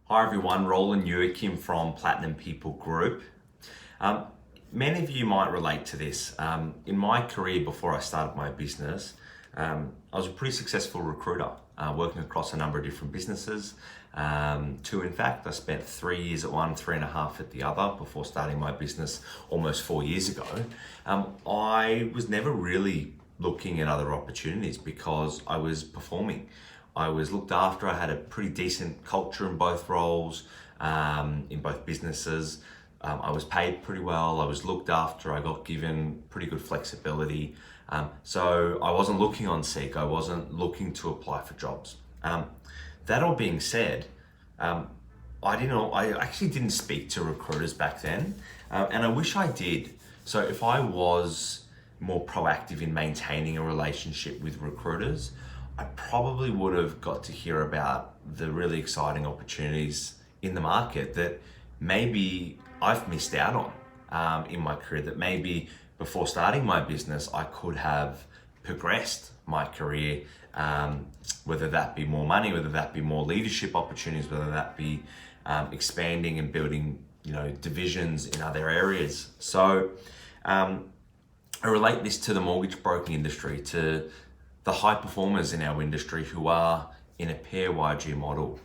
Hi everyone, Roland Joachim from Platinum People Group. Many of you might relate to this. In my career before I started my business, I was a pretty successful recruiter, working across a number of different businesses. Two, in fact, I spent 3 years at one, 3.5 at the other before starting my business almost 4 years ago. I was never really looking at other opportunities because I was performing. I was looked after. I had a pretty decent culture in both roles, in both businesses. I was paid pretty well. I was looked after. I got given pretty good flexibility. So I wasn't looking on Seek. I wasn't looking to apply for jobs. That all being said, I actually didn't speak to recruiters back then, and I wish I did. So if I was more proactive in maintaining a relationship with recruiters, I probably would have got to hear about the really exciting opportunities in the market that maybe I've missed out on in my career, that maybe before starting my business, I could have progressed my career, whether that be more money, whether that be more leadership opportunities, whether that be expanding and building, divisions in other areas. So I relate this to the mortgage broking industry, to the high performers in our industry who are in a pair YG model.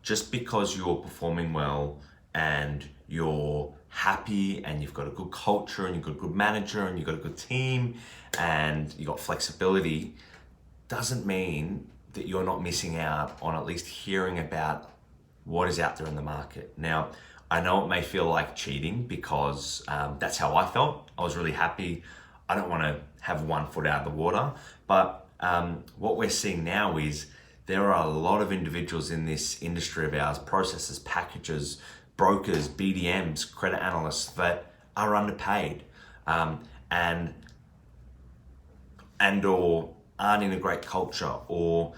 Just because you're performing well and you're happy and you've got a good culture and you've got a good manager and you've got a good team and you've got flexibility, doesn't mean that you're not missing out on at least hearing about what is out there in the market. Now, I know it may feel like cheating because that's how I felt. I was really happy. I don't want to have one foot out of the water, but what we're seeing now is there are a lot of individuals in this industry of ours, processors, packagers, brokers, BDMs, credit analysts, that are underpaid and or aren't in a great culture, or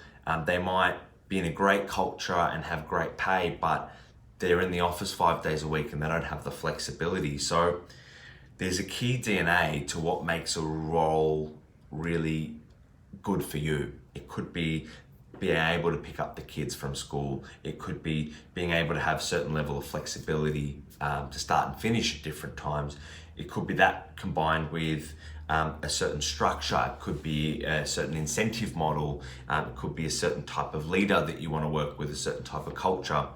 they might be in a great culture and have great pay, but they're in the office 5 days a week and they don't have the flexibility. So there's a key DNA to what makes a role really good for you. It could be being able to pick up the kids from school. It could be being able to have certain level of flexibility to start and finish at different times. It could be that combined with a certain structure. It could be a certain incentive model. It could be a certain type of leader that you want to work with, a certain type of culture.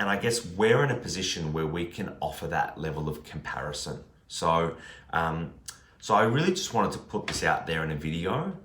And I guess we're in a position where we can offer that level of comparison. So I really just wanted to put this out there in a video.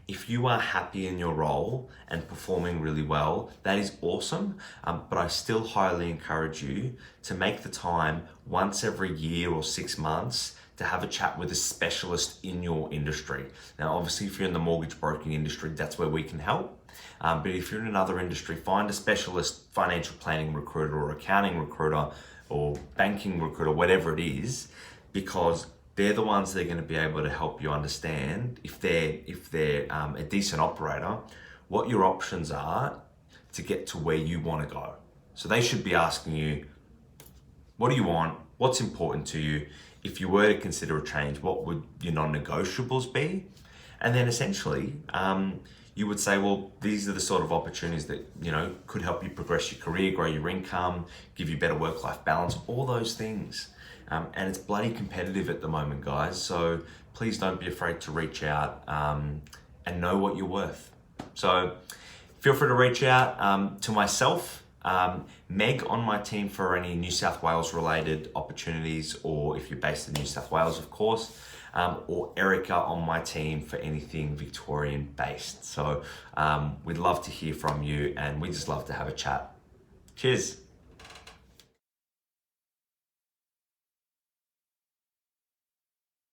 If you are happy in your role and performing really well, that is awesome. But I still highly encourage you to make the time once every year or 6 months to have a chat with a specialist in your industry. Now, obviously, if you're in the mortgage broking industry, that's where we can help. But if you're in another industry, find a specialist financial planning recruiter or accounting recruiter or banking recruiter, whatever it is, because they're the ones that are going to be able to help you understand, if they're a decent operator, what your options are to get to where you want to go. So they should be asking you, what do you want? What's important to you? If you were to consider a change, what would your non-negotiables be? And then essentially, you would say, well, these are the sort of opportunities that, could help you progress your career, grow your income, give you better work-life balance, all those things. And it's bloody competitive at the moment, guys. So please don't be afraid to reach out and know what you're worth. So feel free to reach out to myself, Meg on my team for any New South Wales related opportunities, or if you're based in New South Wales, of course, or Erica on my team for anything Victorian based. So we'd love to hear from you and we just love to have a chat. Cheers.